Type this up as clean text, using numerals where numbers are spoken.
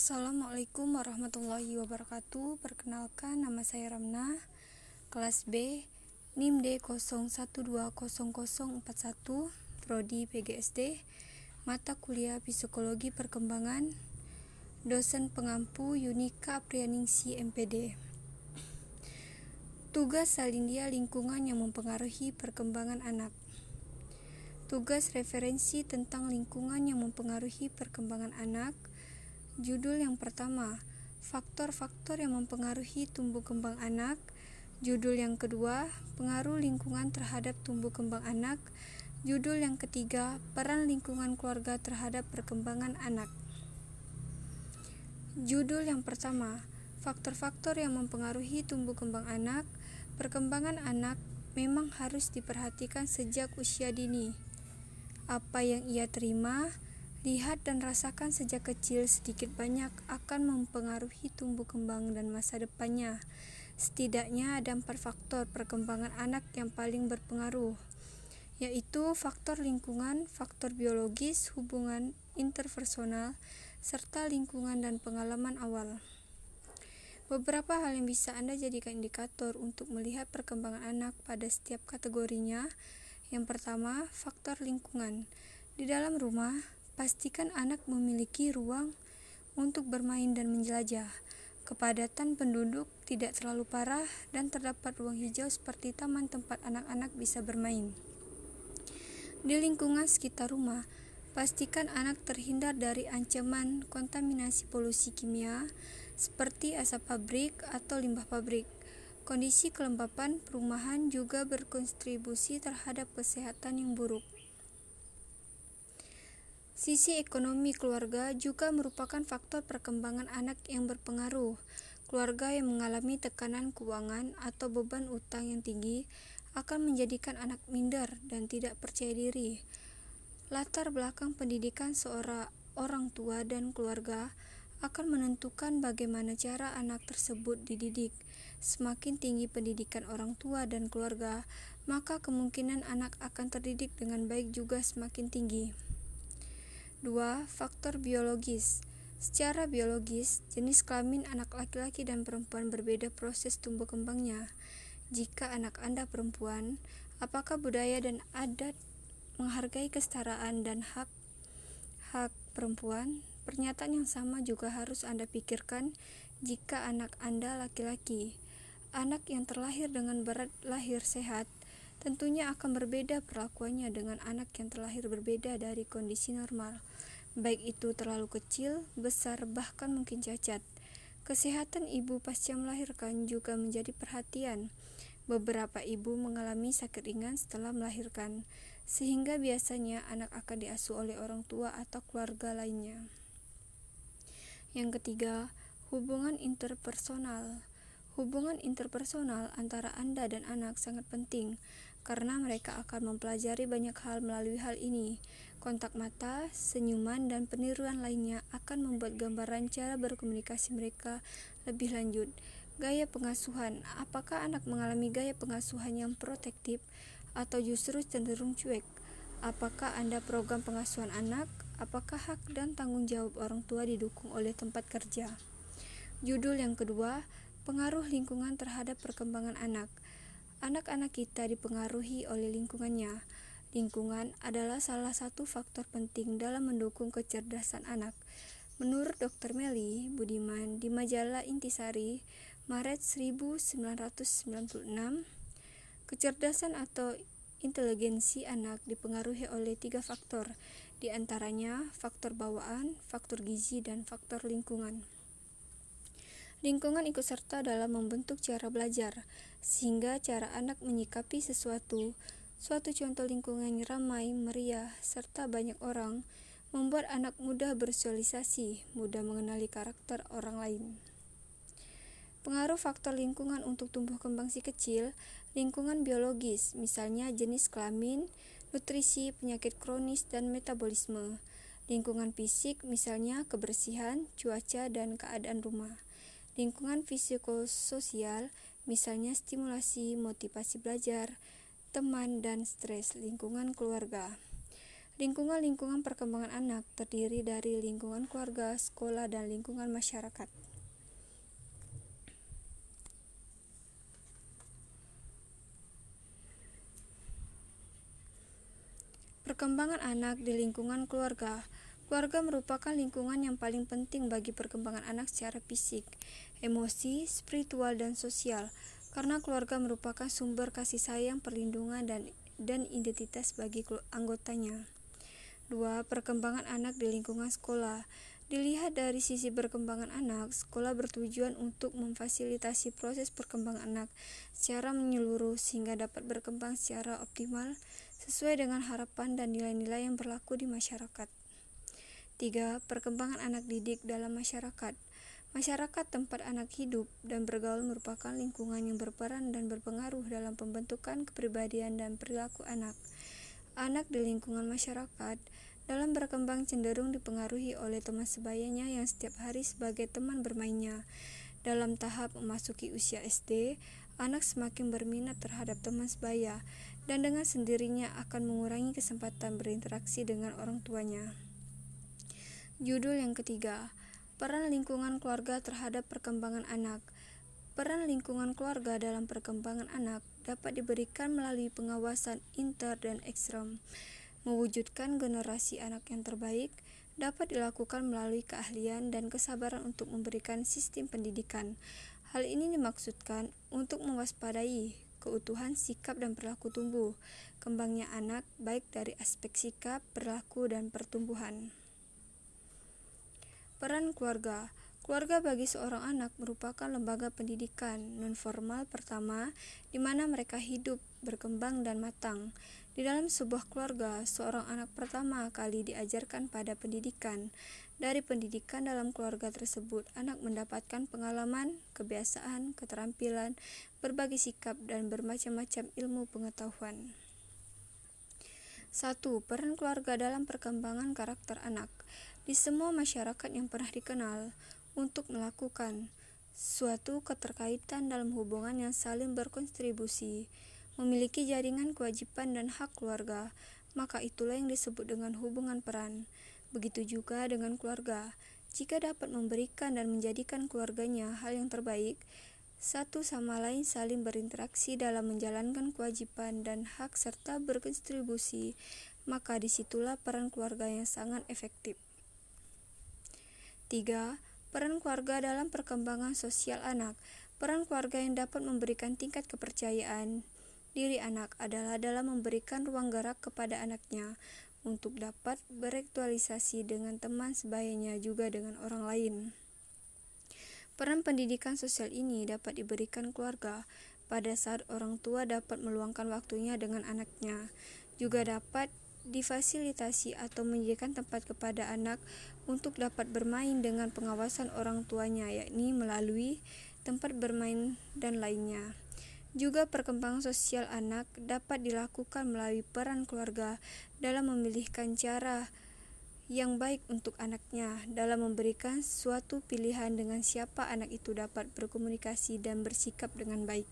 Assalamualaikum warahmatullahi wabarakatuh. Perkenalkan, nama saya Ramna, kelas B, NIM D01200041, Prodi PGSD, mata kuliah Psikologi Perkembangan, dosen pengampu Yunika Aprianingsi MPD. Tugas Salindia lingkungan yang mempengaruhi perkembangan anak. Tugas referensi tentang lingkungan yang mempengaruhi perkembangan anak. Judul yang pertama, faktor-faktor yang mempengaruhi tumbuh kembang anak. Judul yang kedua, pengaruh lingkungan terhadap tumbuh kembang anak. Judul yang ketiga, peran lingkungan keluarga terhadap perkembangan anak. Judul yang pertama, faktor-faktor yang mempengaruhi tumbuh kembang anak. Perkembangan anak memang harus diperhatikan sejak usia dini. Apa yang ia terima, lihat dan rasakan sejak kecil sedikit banyak akan mempengaruhi tumbuh kembang dan masa depannya. Setidaknya ada 4 faktor perkembangan anak yang paling berpengaruh, yaitu faktor lingkungan, faktor biologis, hubungan interpersonal, serta lingkungan dan pengalaman awal. Beberapa hal yang bisa Anda jadikan indikator untuk melihat perkembangan anak pada setiap kategorinya. Yang pertama, faktor lingkungan. Di dalam rumah, pastikan anak memiliki ruang untuk bermain dan menjelajah. Kepadatan penduduk tidak terlalu parah dan terdapat ruang hijau seperti taman tempat anak-anak bisa bermain. Di lingkungan sekitar rumah, pastikan anak terhindar dari ancaman kontaminasi polusi kimia seperti asap pabrik atau limbah pabrik. Kondisi kelembapan perumahan juga berkontribusi terhadap kesehatan yang buruk. Sisi ekonomi keluarga juga merupakan faktor perkembangan anak yang berpengaruh. Keluarga yang mengalami tekanan keuangan atau beban utang yang tinggi akan menjadikan anak minder dan tidak percaya diri. Latar belakang pendidikan seorang orang tua dan keluarga akan menentukan bagaimana cara anak tersebut dididik. Semakin tinggi pendidikan orang tua dan keluarga, maka kemungkinan anak akan terdidik dengan baik juga semakin tinggi. 2. Faktor biologis. Secara biologis, jenis kelamin anak laki-laki dan perempuan berbeda proses tumbuh kembangnya. Jika anak Anda perempuan, apakah budaya dan adat menghargai kesetaraan dan hak perempuan? Pernyataan yang sama juga harus Anda pikirkan jika anak Anda laki-laki. Anak yang terlahir dengan berat lahir sehat tentunya akan berbeda perlakuannya dengan anak yang terlahir berbeda dari kondisi normal, baik itu terlalu kecil, besar, bahkan mungkin cacat. Kesehatan ibu pasca melahirkan juga menjadi perhatian. Beberapa ibu mengalami sakit ringan setelah melahirkan, sehingga biasanya anak akan diasuh oleh orang tua atau keluarga lainnya. Yang ketiga, hubungan interpersonal. Hubungan interpersonal antara Anda dan anak sangat penting, karena mereka akan mempelajari banyak hal melalui hal ini. Kontak mata, senyuman, dan peniruan lainnya akan membuat gambaran cara berkomunikasi mereka lebih lanjut. Gaya pengasuhan. Apakah anak mengalami gaya pengasuhan yang protektif atau justru cenderung cuek? Apakah Anda program pengasuhan anak? Apakah hak dan tanggung jawab orang tua didukung oleh tempat kerja? Judul yang kedua, pengaruh lingkungan terhadap perkembangan anak. Anak-anak kita dipengaruhi oleh lingkungannya. Lingkungan adalah salah satu faktor penting dalam mendukung kecerdasan anak. Menurut Dr. Melly Budiman di majalah Intisari, Maret 1996, kecerdasan atau inteligensi anak dipengaruhi oleh 3 faktor, di antaranya faktor bawaan, faktor gizi, dan faktor lingkungan. Lingkungan ikut serta dalam membentuk cara belajar, sehingga cara anak menyikapi sesuatu. Suatu contoh lingkungan yang ramai, meriah, serta banyak orang, membuat anak mudah bersosialisasi, mudah mengenali karakter orang lain. Pengaruh faktor lingkungan untuk tumbuh kembang si kecil. Lingkungan biologis, misalnya jenis kelamin, nutrisi, penyakit kronis, dan metabolisme. Lingkungan fisik, misalnya kebersihan, cuaca, dan keadaan rumah. Lingkungan psikososial, misalnya stimulasi, motivasi belajar, teman, dan stres. Lingkungan keluarga. Lingkungan perkembangan anak terdiri dari lingkungan keluarga, sekolah, dan lingkungan masyarakat. Perkembangan anak di lingkungan keluarga. Keluarga merupakan lingkungan yang paling penting bagi perkembangan anak secara fisik, emosi, spiritual, dan sosial, karena keluarga merupakan sumber kasih sayang, perlindungan, dan identitas bagi anggotanya. 2. Perkembangan anak di lingkungan sekolah. Dilihat dari sisi perkembangan anak, sekolah bertujuan untuk memfasilitasi proses perkembangan anak secara menyeluruh sehingga dapat berkembang secara optimal sesuai dengan harapan dan nilai-nilai yang berlaku di masyarakat. 3. Perkembangan anak didik dalam masyarakat. Masyarakat tempat anak hidup dan bergaul merupakan lingkungan yang berperan dan berpengaruh dalam pembentukan kepribadian dan perilaku anak. Anak di lingkungan masyarakat dalam berkembang cenderung dipengaruhi oleh teman sebayanya yang setiap hari sebagai teman bermainnya. Dalam tahap memasuki usia SD, anak semakin berminat terhadap teman sebaya dan dengan sendirinya akan mengurangi kesempatan berinteraksi dengan orang tuanya. Judul yang ketiga, peran lingkungan keluarga terhadap perkembangan anak. Peran lingkungan keluarga dalam perkembangan anak dapat diberikan melalui pengawasan inter dan ekstern. Mewujudkan generasi anak yang terbaik dapat dilakukan melalui keahlian dan kesabaran untuk memberikan sistem pendidikan. Hal ini dimaksudkan untuk mewaspadai keutuhan sikap dan perilaku tumbuh kembangnya anak baik dari aspek sikap, perilaku, dan pertumbuhan. Peran keluarga. Keluarga bagi seorang anak merupakan lembaga pendidikan non-formal pertama di mana mereka hidup, berkembang, dan matang. Di dalam sebuah keluarga, seorang anak pertama kali diajarkan pada pendidikan. Dari pendidikan dalam keluarga tersebut, anak mendapatkan pengalaman, kebiasaan, keterampilan, berbagi sikap, dan bermacam-macam ilmu pengetahuan. 1. Peran keluarga dalam perkembangan karakter anak. Di semua masyarakat yang pernah dikenal, untuk melakukan suatu keterkaitan dalam hubungan yang saling berkontribusi, memiliki jaringan kewajiban dan hak keluarga, maka itulah yang disebut dengan hubungan peran. Begitu juga dengan keluarga. Jika dapat memberikan dan menjadikan keluarganya hal yang terbaik, satu sama lain saling berinteraksi dalam menjalankan kewajiban dan hak serta berkontribusi, maka disitulah peran keluarga yang sangat efektif. 3. Peran keluarga dalam perkembangan sosial anak. Peran keluarga yang dapat memberikan tingkat kepercayaan diri anak adalah dalam memberikan ruang gerak kepada anaknya untuk dapat beraktualisasi dengan teman sebayanya juga dengan orang lain. Peran pendidikan sosial ini dapat diberikan keluarga pada saat orang tua dapat meluangkan waktunya dengan anaknya. Juga dapat difasilitasi atau menyediakan tempat kepada anak untuk dapat bermain dengan pengawasan orang tuanya, yakni melalui tempat bermain dan lainnya. Juga perkembangan sosial anak dapat dilakukan melalui peran keluarga dalam memilihkan cara yang baik untuk anaknya, dalam memberikan suatu pilihan dengan siapa anak itu dapat berkomunikasi dan bersikap dengan baik.